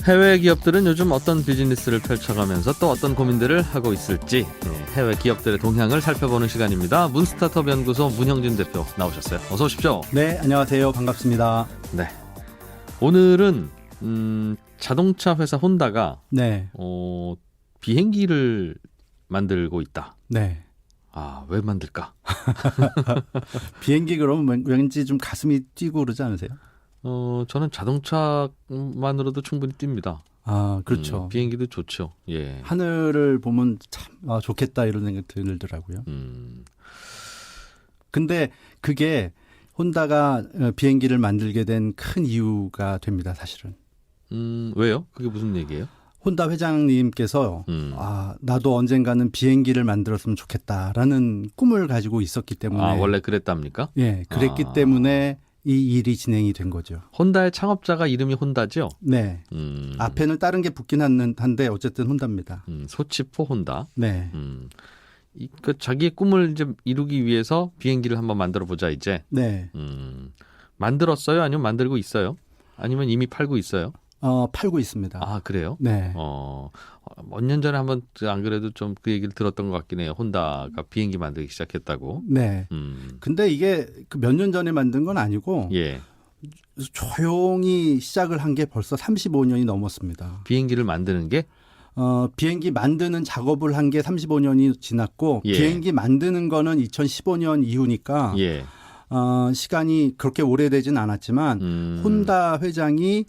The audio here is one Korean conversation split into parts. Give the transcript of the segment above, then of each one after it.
해외 기업들은 요즘 어떤 비즈니스를 펼쳐가면서 또 어떤 고민들을 하고 있을지 해외 기업들의 동향을 살펴보는 시간입니다. 문스타트업 연구소 문형진 대표 나오셨어요. 어서 오십시오. 네, 안녕하세요. 반갑습니다. 네, 오늘은 자동차 회사 혼다가 네, 비행기를 만들고 있다. 네. 아, 왜 만들까? 비행기 그러면 왠지 좀 가슴이 뛰고 그러지 않으세요? 저는 자동차만으로도 충분히 뜁니다. 아, 그렇죠. 비행기도 좋죠. 예. 하늘을 보면 참 좋겠다 이런 생각이 들더라고요. 근데 그게 혼다가 비행기를 만들게 된 큰 이유가 됩니다, 사실은. 왜요? 그게 무슨 얘기예요? 혼다 회장님께서 나도 언젠가는 비행기를 만들었으면 좋겠다라는 꿈을 가지고 있었기 때문에. 아, 원래 그랬답니까? 예, 그랬기 때문에 이 일이 진행이 된 거죠. 혼다의 창업자가 이름이 혼다죠? 네. 앞에는 다른 게 붙긴 한데 어쨌든 혼다입니다. 소치포 혼다. 네. 그 자기의 꿈을 이제 이루기 위해서 비행기를 한번 만들어 보자 이제. 네. 만들었어요? 아니면 만들고 있어요? 아니면 이미 팔고 있어요? 팔고 있습니다. 아, 그래요? 네. 몇 년 전에 한번 안 그래도 좀 그 얘기를 들었던 것 같긴 해요. 혼다가 비행기 만들기 시작했다고. 네. 근데 이게 몇 년 전에 만든 건 아니고 예. 조용히 시작을 한 게 벌써 35년이 넘었습니다. 비행기를 만드는 게? 비행기 만드는 작업을 한 게 35년이 지났고 예. 비행기 만드는 거는 2015년 이후니까 예. 시간이 그렇게 오래되진 않았지만 혼다 회장이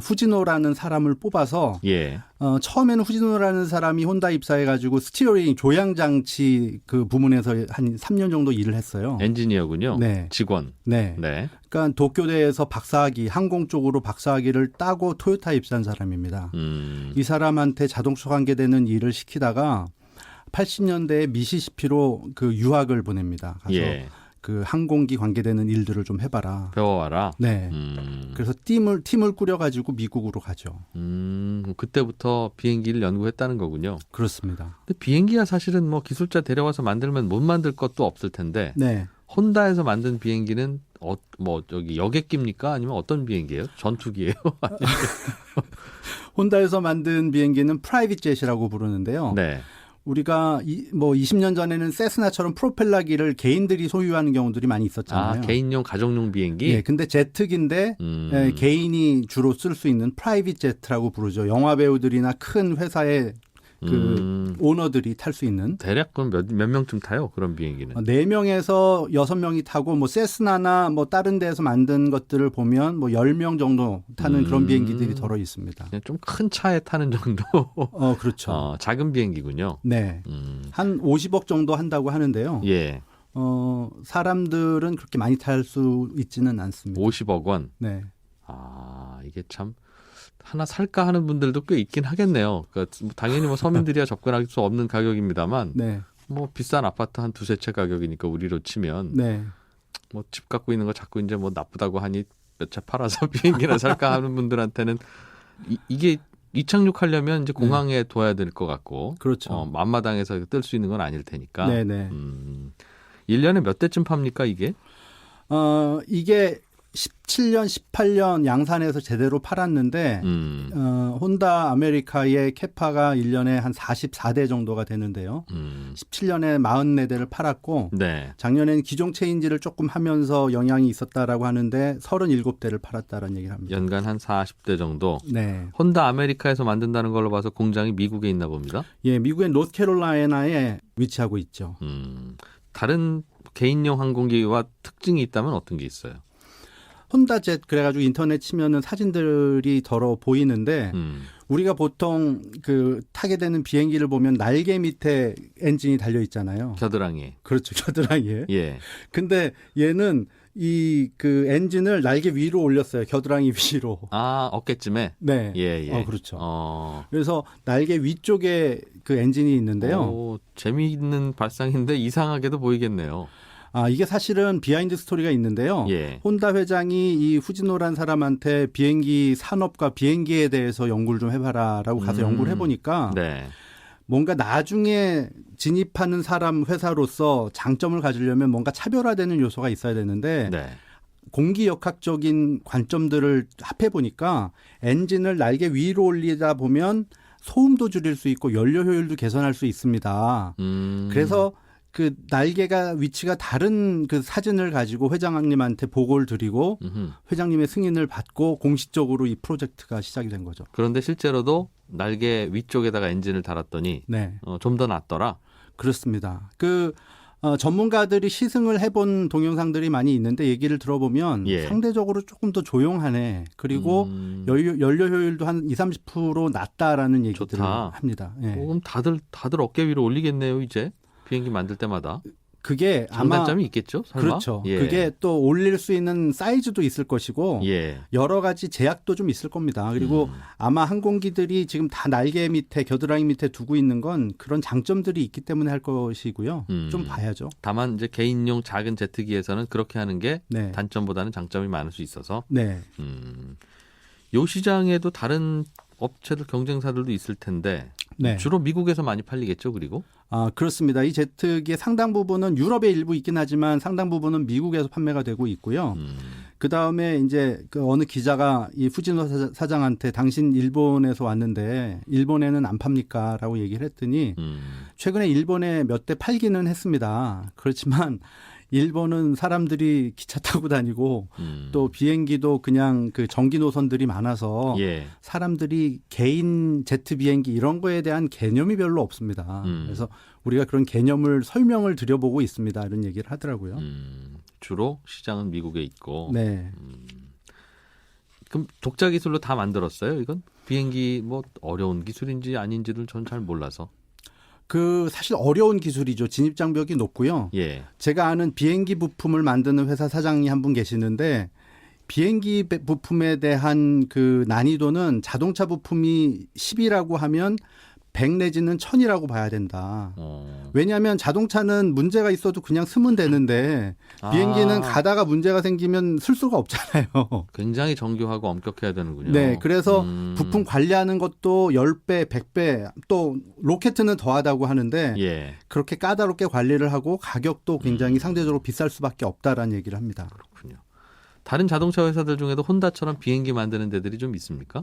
후지노라는 사람을 뽑아서 예. 처음에는 후지노라는 사람이 혼다 입사해가지고 스티어링 조향장치 그 부문에서 한 3년 정도 일을 했어요. 엔지니어군요. 네. 직원. 네. 네. 그러니까 도쿄대에서 박사학위, 항공 쪽으로 박사학위를 따고 토요타 입사한 사람입니다. 이 사람한테 자동차 관계되는 일을 시키다가 80년대에 미시시피로 그 유학을 보냅니다. 가서 예. 그 항공기 관계되는 일들을 좀 해봐라. 배워와라. 네. 그래서 팀을 꾸려가지고 미국으로 가죠. 그때부터 비행기를 연구했다는 거군요. 그렇습니다. 근데 비행기야 사실은 뭐 기술자 데려와서 만들면 못 만들 것도 없을 텐데. 네. 혼다에서 만든 비행기는 저기 여객기입니까? 아니면 어떤 비행기예요? 전투기예요? 혼다에서 만든 비행기는 프라이빗 jet이라고 부르는데요. 네. 우리가 20년 전에는 세스나처럼 프로펠러기를 개인들이 소유하는 경우들이 많이 있었잖아요. 아, 개인용 가정용 비행기? 네, 근데 제트기인데 개인이 주로 쓸 수 있는 프라이빗 제트라고 부르죠. 영화 배우들이나 큰 회사의 그 오너들이 탈 수 있는. 대략 그럼 몇 명쯤 타요? 그런 비행기는? 4명에서 6명이 타고 뭐 세스나나 뭐 다른 데서 만든 것들을 보면 뭐 10명 정도 타는 그런 비행기들이 덜어 있습니다. 좀 큰 차에 타는 정도? 그렇죠. 작은 비행기군요. 네. 한 50억 정도 한다고 하는데요. 예. 사람들은 그렇게 많이 탈 수 있지는 않습니다. 50억 원? 네. 아, 이게 참 하나 살까 하는 분들도 꽤 있긴 하겠네요. 그러니까 당연히 뭐 서민들이야 접근할 수 없는 가격입니다만 네. 뭐 비싼 아파트 한 두세 채 가격이니까 우리로 치면 네. 뭐 집 갖고 있는 거 자꾸 이제 뭐 나쁘다고 하니 몇 채 팔아서 비행기나 살까 하는 분들한테는 이게 이착륙하려면 이제 공항에 둬야 될 것 같고 그렇죠. 앞마당에서 뜰 수 있는 건 아닐 테니까. 네네. 1년에 몇 대쯤 팝니까 이게? 이게 17년, 18년 양산에서 제대로 팔았는데 혼다 아메리카의 캐파가 1년에 한 44대 정도가 되는데요. 17년에 44대를 팔았고 네. 작년에는 기종 체인지를 조금 하면서 영향이 있었다라고 하는데 37대를 팔았다라는 얘기를 합니다. 연간 한 40대 정도. 네. 혼다 아메리카에서 만든다는 걸로 봐서 공장이 미국에 있나 봅니다. 예, 미국의 노스캐롤라이나에 위치하고 있죠. 다른 개인용 항공기와 특징이 있다면 어떤 게 있어요? 혼다젯 그래가지고 인터넷 치면은 사진들이 더러 보이는데 우리가 보통 그 타게 되는 비행기를 보면 날개 밑에 엔진이 달려 있잖아요. 겨드랑이. 그렇죠, 겨드랑이에. 예. 근데 얘는 이 그 엔진을 날개 위로 올렸어요. 겨드랑이 위로. 아, 어깨쯤에. 네. 예, 예. 그렇죠. 그래서 날개 위쪽에 그 엔진이 있는데요. 재미있는 발상인데 이상하게도 보이겠네요. 이게 사실은 비하인드 스토리가 있는데요. 예. 혼다 회장이 이 후지노란 사람한테 비행기 산업과 비행기에 대해서 연구를 좀 해봐라라고 가서 연구를 해보니까 네. 뭔가 나중에 진입하는 사람 회사로서 장점을 가지려면 뭔가 차별화되는 요소가 있어야 되는데 네. 공기역학적인 관점들을 합해 보니까 엔진을 날개 위로 올리다 보면 소음도 줄일 수 있고 연료 효율도 개선할 수 있습니다. 그래서 그 날개가 위치가 다른 그 사진을 가지고 회장님한테 보고를 드리고 회장님의 승인을 받고 공식적으로 이 프로젝트가 시작이 된 거죠. 그런데 실제로도 날개 위쪽에다가 엔진을 달았더니 네. 좀 더 낫더라. 그렇습니다. 전문가들이 시승을 해본 동영상들이 많이 있는데 얘기를 들어보면 예. 상대적으로 조금 더 조용하네. 그리고 연료 효율도 한 20-30% 낮다라는 얘기들을 좋다. 합니다. 예. 그럼 다들 어깨 위로 올리겠네요, 이제. 비행기 만들 때마다. 그게 아마 장단점이 있겠죠? 설마? 그렇죠. 예. 그게 또 올릴 수 있는 사이즈도 있을 것이고 예. 여러 가지 제약도 좀 있을 겁니다. 그리고 아마 항공기들이 지금 다 날개 밑에 겨드랑이 밑에 두고 있는 건 그런 장점들이 있기 때문에 할 것이고요. 좀 봐야죠. 다만 이제 개인용 작은 제트기에서는 그렇게 하는 게 네. 단점보다는 장점이 많을 수 있어서. 네. 요 시장에도 다른 업체들 경쟁사들도 있을 텐데 네. 주로 미국에서 많이 팔리겠죠, 그리고? 그렇습니다. 이 제트기의 상당 부분은 유럽에 일부 있긴 하지만 상당 부분은 미국에서 판매가 되고 있고요. 그 다음에 이제 그 어느 기자가 이 후지노 사장한테 당신 일본에서 왔는데 일본에는 안 팝니까? 라고 얘기를 했더니 최근에 일본에 몇 대 팔기는 했습니다. 그렇지만 일본은 사람들이 기차 타고 다니고 또 비행기도 그냥 그 전기 노선들이 많아서 예. 사람들이 개인 제트 비행기 이런 거에 대한 개념이 별로 없습니다. 그래서 우리가 그런 개념을 설명을 드려보고 있습니다. 이런 얘기를 하더라고요. 주로 시장은 미국에 있고. 네. 그럼 독자 기술로 다 만들었어요, 이건? 비행기 뭐 어려운 기술인지 아닌지를 전 잘 몰라서. 사실 어려운 기술이죠. 진입 장벽이 높고요. 예. 제가 아는 비행기 부품을 만드는 회사 사장이 한 분 계시는데 비행기 부품에 대한 그 난이도는 자동차 부품이 10이라고 하면 100 내지는 1000이라고 봐야 된다. 왜냐하면 자동차는 문제가 있어도 그냥 쓰면 되는데 비행기는 가다가 문제가 생기면 쓸 수가 없잖아요. 굉장히 정교하고 엄격해야 되는군요. 네. 그래서 부품 관리하는 것도 10배, 100배 또 로켓은 더하다고 하는데 예. 그렇게 까다롭게 관리를 하고 가격도 굉장히 상대적으로 비쌀 수밖에 없다라는 얘기를 합니다. 그렇군요. 다른 자동차 회사들 중에도 혼다처럼 비행기 만드는 데들이 좀 있습니까?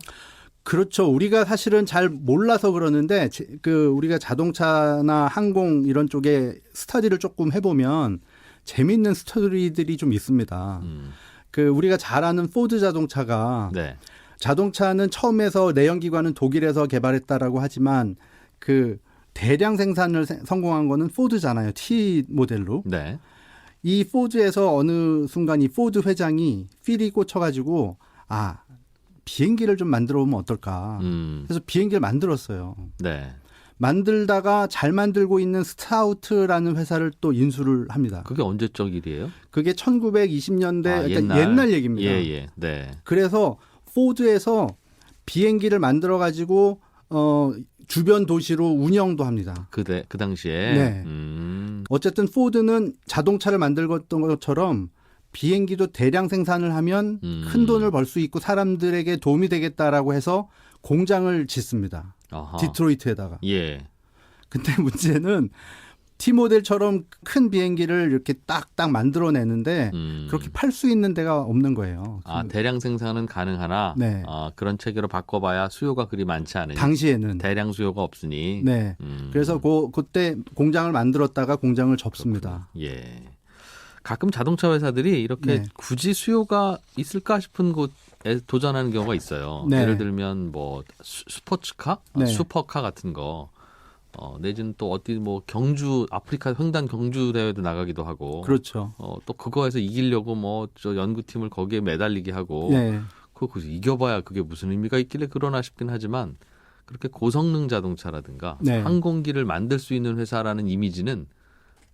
그렇죠. 우리가 사실은 잘 몰라서 그러는데 우리가 자동차나 항공 이런 쪽에 스터디를 조금 해보면 재미있는 스토리들이 좀 있습니다. 우리가 잘 아는 포드 자동차가 네. 자동차는 처음에서 내연기관은 독일에서 개발했다라고 하지만 대량 생산을 성공한 거는 포드잖아요. T 모델로. 네. 이 포드에서 어느 순간 이 포드 회장이 필이 꽂혀가지고 비행기를 좀 만들어 보면 어떨까. 그래서 비행기를 만들었어요. 네. 만들다가 잘 만들고 있는 스타우트라는 회사를 또 인수를 합니다. 그게 언제적 일이에요? 그게 1920년대 그러니까 옛날 얘기입니다. 예. 네. 그래서 포드에서 비행기를 만들어 가지고 주변 도시로 운영도 합니다. 그 당시에. 네. 어쨌든 포드는 자동차를 만들었던 것처럼 비행기도 대량 생산을 하면 큰 돈을 벌 수 있고 사람들에게 도움이 되겠다라고 해서 공장을 짓습니다. 아하. 디트로이트에다가. 예. 근데 문제는 T모델처럼 큰 비행기를 이렇게 딱딱 만들어내는데 그렇게 팔 수 있는 데가 없는 거예요. 대량 생산은 가능하나 네. 그런 체계로 바꿔봐야 수요가 그리 많지 않으니. 당시에는. 대량 수요가 없으니. 네. 그래서 그때 공장을 만들었다가 공장을 접습니다. 그렇군요. 예. 가끔 자동차 회사들이 이렇게 네. 굳이 수요가 있을까 싶은 곳에 도전하는 경우가 있어요. 네. 예를 들면 뭐 스포츠카, 네. 슈퍼카 같은 거, 내지는 또 어디 뭐 경주 아프리카 횡단 경주 대회도 나가기도 하고, 그렇죠. 또 그거에서 이기려고 뭐 저 연구팀을 거기에 매달리게 하고, 네. 그거 이겨봐야 그게 무슨 의미가 있길래 그러나 싶긴 하지만 그렇게 고성능 자동차라든가 네. 항공기를 만들 수 있는 회사라는 이미지는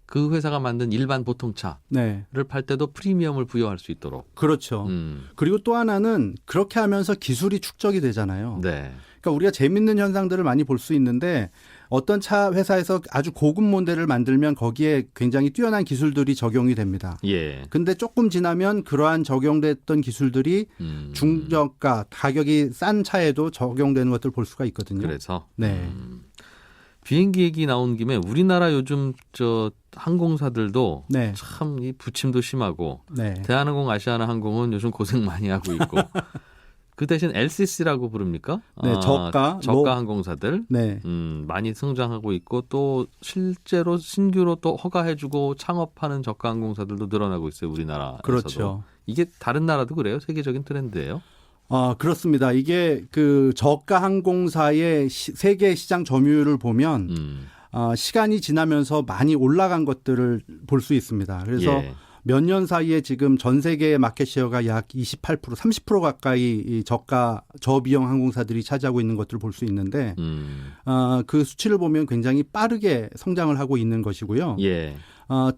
그 회사가 만든 일반 보통차를 네. 팔 때도 프리미엄을 부여할 수 있도록. 그렇죠. 그리고 또 하나는 그렇게 하면서 기술이 축적이 되잖아요. 네. 그러니까 우리가 재밌는 현상들을 많이 볼 수 있는데 어떤 차 회사에서 아주 고급 모델을 만들면 거기에 굉장히 뛰어난 기술들이 적용이 됩니다. 예. 근데 조금 지나면 그러한 적용됐던 기술들이 중저가 가격이 싼 차에도 적용되는 것들을 볼 수가 있거든요. 그래서. 네. 비행기 얘기 나온 김에 우리나라 요즘 저 항공사들도 네. 참 이 부침도 심하고 네. 대한항공, 아시아나항공은 요즘 고생 많이 하고 있고 그 대신 LCC라고 부릅니까? 네, 저가 항공사들 네. 많이 성장하고 있고 또 실제로 신규로 또 허가해주고 창업하는 저가 항공사들도 늘어나고 있어요. 우리나라에서도. 그렇죠. 이게 다른 나라도 그래요? 세계적인 트렌드예요? 그렇습니다. 이게 그 저가 항공사의 세계 시장 점유율을 보면 시간이 지나면서 많이 올라간 것들을 볼 수 있습니다. 그래서 예. 몇 년 사이에 지금 전 세계의 마켓 셰어가 약 28%, 30% 가까이 이 저가 저비용 항공사들이 차지하고 있는 것들을 볼 수 있는데 그 수치를 보면 굉장히 빠르게 성장을 하고 있는 것이고요. 예.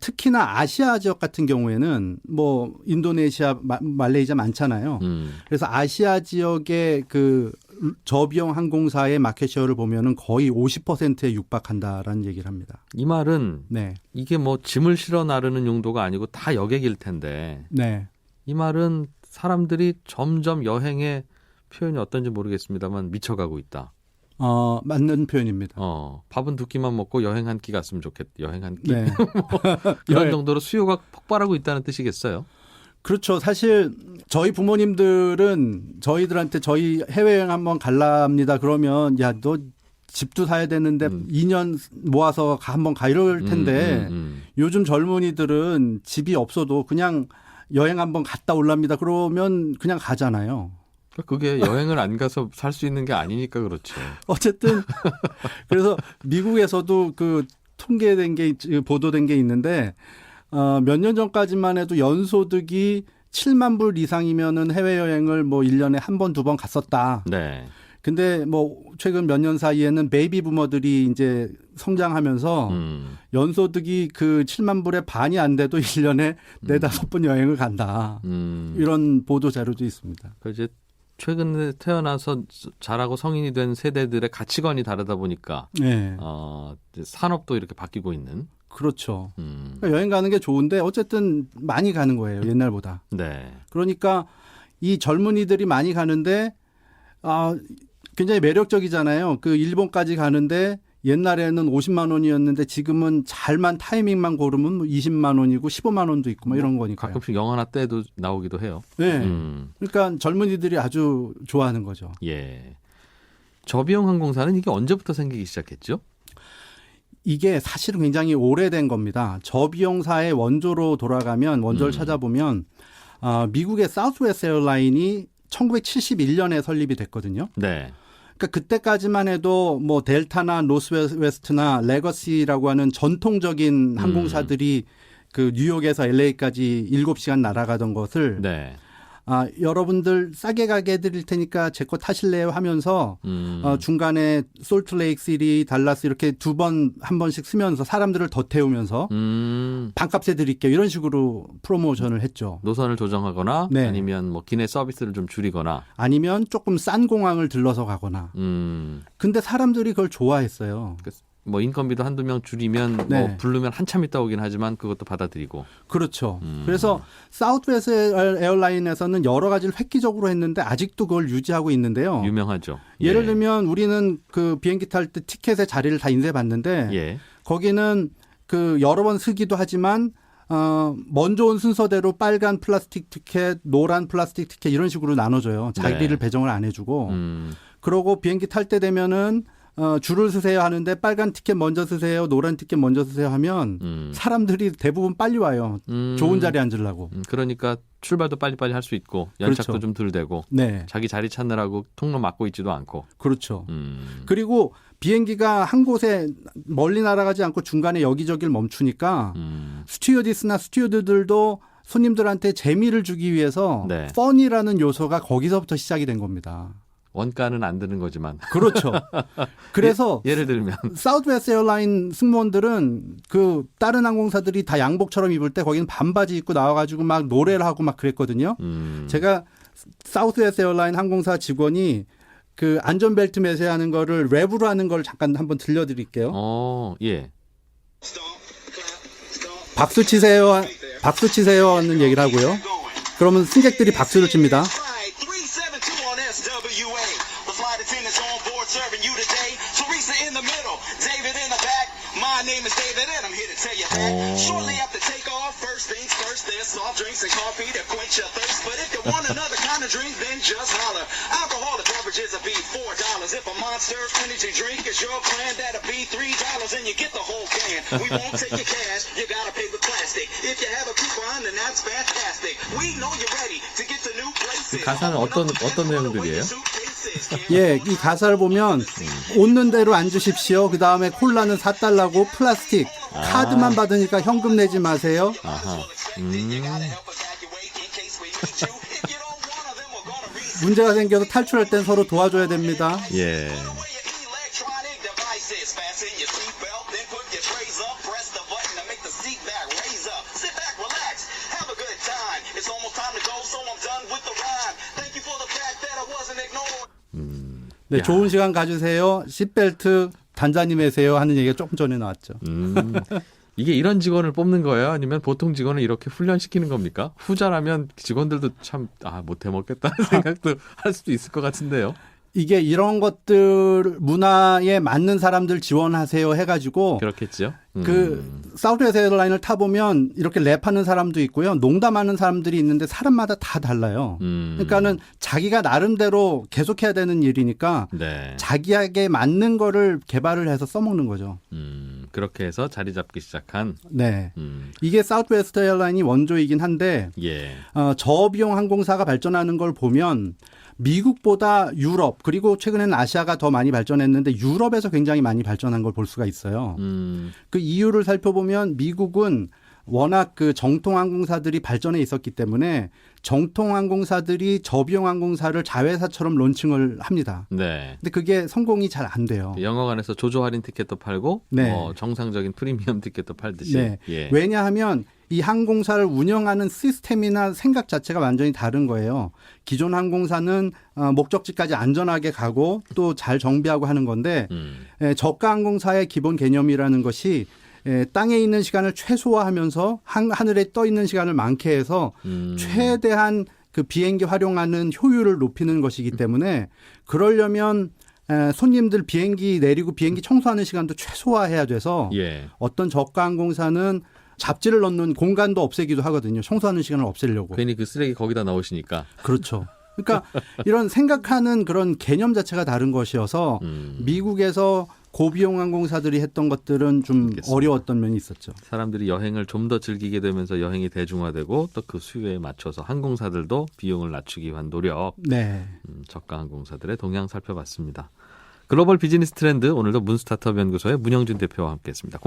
특히나 아시아 지역 같은 경우에는 뭐 인도네시아, 말레이시아 많잖아요. 그래서 아시아 지역의 그 저비용 항공사의 마켓쉐어를 보면은 거의 50%에 육박한다라는 얘기를 합니다. 이 말은 네. 이게 뭐 짐을 실어 나르는 용도가 아니고 다 여객일 텐데 네. 이 말은 사람들이 점점 여행의 표현이 어떤지 모르겠습니다만 미쳐가고 있다. 맞는 표현입니다. 밥은 두 끼만 먹고 여행 한 끼 갔으면 좋겠다. 여행 한 끼. 네. 이런 정도로 수요가 폭발하고 있다는 뜻이겠어요? 그렇죠. 사실 저희 부모님들은 저희들한테 저희 해외여행 한번 갈랍니다. 그러면 야, 너 집도 사야 되는데 2년 모아서 한번 가 이럴 텐데 요즘 젊은이들은 집이 없어도 그냥 여행 한번 갔다 올랍니다. 그러면 그냥 가잖아요. 그게 여행을 안 가서 살 수 있는 게 아니니까 그렇죠. 어쨌든 그래서 미국에서도 그 통계된 게 보도된 게 있는데 몇 년 전까지만 해도 연소득이 7만 불 이상이면은 해외여행을 뭐 1년에 한 번, 두 번 갔었다. 네. 근데 뭐 최근 몇 년 사이에는 베이비 부머들이 이제 성장하면서 연소득이 그 7만 불의 반이 안 돼도 1년에 4-5번 여행을 간다. 이런 보도 자료도 있습니다. 이제 최근에 태어나서 자라고 성인이 된 세대들의 가치관이 다르다 보니까 네. 산업도 이렇게 바뀌고 있는. 그렇죠. 그러니까 여행 가는 게 좋은데 어쨌든 많이 가는 거예요. 옛날보다. 네. 그러니까 이 젊은이들이 많이 가는데 굉장히 매력적이잖아요. 그 일본까지 가는데 옛날에는 50만 원이었는데 지금은 잘만 타이밍만 고르면 20만 원이고 15만 원도 있고 뭐 이런 거니까요. 가끔씩 영화나 때도 나오기도 해요. 네. 그러니까 젊은이들이 아주 좋아하는 거죠. 예. 저비용 항공사는 이게 언제부터 생기기 시작했죠? 이게 사실은 굉장히 오래된 겁니다. 저비용사의 원조로 돌아가면 원조를 찾아보면 미국의 사우스웨스트 에어라인이 1971년에 설립이 됐거든요. 네. 그러니까 그때까지만 해도 뭐 델타나 노스웨스트나 레거시라고 하는 전통적인 항공사들이 그 뉴욕에서 LA까지 7시간 날아가던 것을 네. 여러분들 싸게 가게 해드릴 테니까 제 거 타실래요 하면서 중간에 솔트레이크 시티, 달라스 이렇게 한 번씩 쓰면서 사람들을 더 태우면서 반값에 드릴게요. 이런 식으로 프로모션을 했죠. 노선을 조정하거나 네. 아니면 뭐 기내 서비스를 좀 줄이거나 아니면 조금 싼 공항을 들러서 가거나. 근데 사람들이 그걸 좋아했어요. 뭐 인건비도 한두 명 줄이면 네. 뭐 부르면 한참 있다 오긴 하지만 그것도 받아들이고. 그렇죠. 그래서 사우스웨스트 에어라인에서는 여러 가지를 획기적으로 했는데 아직도 그걸 유지하고 있는데요. 유명하죠. 예를 들면 우리는 그 비행기 탈 때 티켓의 자리를 다 인쇄받는데 예. 거기는 그 여러 번 쓰기도 하지만 먼저 온 순서대로 빨간 플라스틱 티켓, 노란 플라스틱 티켓 이런 식으로 나눠줘요. 자리를 네. 배정을 안 해주고. 그러고 비행기 탈 때 되면은 줄을 쓰세요 하는데 빨간 티켓 먼저 쓰세요, 노란 티켓 먼저 쓰세요 하면 사람들이 대부분 빨리 와요. 좋은 자리에 앉으려고. 그러니까 출발도 빨리빨리 할 수 있고 연착도 그렇죠. 좀 덜 되고 네. 자기 자리 찾느라고 통로 막고 있지도 않고. 그렇죠. 그리고 비행기가 한 곳에 멀리 날아가지 않고 중간에 여기저기를 멈추니까 스튜어디스나 스튜어드들도 손님들한테 재미를 주기 위해서 네. 펀이라는 요소가 거기서부터 시작이 된 겁니다. 원가는 안 드는 거지만. 그렇죠. 그래서 예를 들면 사우스웨스트 에어라인 승무원들은 그 다른 항공사들이 다 양복처럼 입을 때 거기는 반바지 입고 나와가지고 막 노래를 하고 막 그랬거든요. 제가 사우스웨스트 에어라인 항공사 직원이 그 안전벨트 매세하는 거를 랩으로 하는 걸 잠깐 한번 들려드릴게요. 예. 박수 치세요 하는 얘기를 하고요. 그러면 승객들이 박수를 칩니다. way. The flight attendants on board serving you today. Teresa in the middle, David in the back. My name is David and I'm here to tell you that. Shortly after takeoff, first things first, there's soft drinks and coffee to quench your thirst. But if you want another kind of drink, then just holler. Alcoholic beverages will be $4. If a Monster Energy drink is your plan, that'll be $3 and you get the whole can. We won't take your cash, you gotta pay with plastic. If you have a coupon, then that's fantastic. We know you're ready to get to new places. 가사는 어떤 내용들이에요? 예, 이 가사를 보면 웃는 대로 앉으십시오. 그 다음에 콜라는 $4고 플라스틱 카드만 받으니까 현금 내지 마세요. 아하. 문제가 생겨서 탈출할 땐 서로 도와줘야 됩니다. 예. 네, 좋은 시간 가지세요. 시트벨트 단단히 매세요 하는 얘기가 조금 전에 나왔죠. 이게 이런 직원을 뽑는 거예요? 아니면 보통 직원을 이렇게 훈련시키는 겁니까? 후자라면 직원들도 참 못해 먹겠다는 생각도 할 수도 있을 것 같은데요. 이게 이런 것들 문화에 맞는 사람들 지원하세요 해가지고 그렇겠죠. 그 사우스웨스트 에어라인을 타보면 이렇게 랩하는 사람도 있고요. 농담하는 사람들이 있는데 사람마다 다 달라요. 그러니까는 자기가 나름대로 계속해야 되는 일이니까 네. 자기에게 맞는 거를 개발을 해서 써먹는 거죠. 그렇게 해서 자리 잡기 시작한. 네. 이게 사우스웨스트 에어라인이 원조이긴 한데 예. 저비용 항공사가 발전하는 걸 보면 미국보다 유럽 그리고 최근에는 아시아가 더 많이 발전했는데 유럽에서 굉장히 많이 발전한 걸 볼 수가 있어요. 그 이유를 살펴보면 미국은 워낙 그 정통 항공사들이 발전해 있었기 때문에 정통 항공사들이 저비용 항공사를 자회사처럼 론칭을 합니다. 네. 근데 그게 성공이 잘 안 돼요. 영어관에서 조조 할인 티켓도 팔고 네. 정상적인 프리미엄 티켓도 팔듯이. 네. 예. 왜냐하면 이 항공사를 운영하는 시스템이나 생각 자체가 완전히 다른 거예요. 기존 항공사는 목적지까지 안전하게 가고 또 잘 정비하고 하는 건데 저가 항공사의 기본 개념이라는 것이 땅에 있는 시간을 최소화하면서 하늘에 떠 있는 시간을 많게 해서 최대한 그 비행기 활용하는 효율을 높이는 것이기 때문에 그러려면 손님들 비행기 내리고 비행기 청소하는 시간도 최소화해야 돼서 예. 어떤 저가 항공사는 잡지를 넣는 공간도 없애기도 하거든요. 청소하는 시간을 없애려고. 괜히 그 쓰레기 거기다 넣으시니까. 그렇죠. 그러니까 이런 생각하는 그런 개념 자체가 다른 것이어서 미국에서 고비용 항공사들이 했던 것들은 좀 알겠습니다. 어려웠던 면이 있었죠. 사람들이 여행을 좀 더 즐기게 되면서 여행이 대중화되고 또 그 수요에 맞춰서 항공사들도 비용을 낮추기 위한 노력. 네. 저가 항공사들의 동향 살펴봤습니다. 글로벌 비즈니스 트렌드 오늘도 문스타트업 연구소의 문형준 대표와 함께했습니다. 고맙습니다.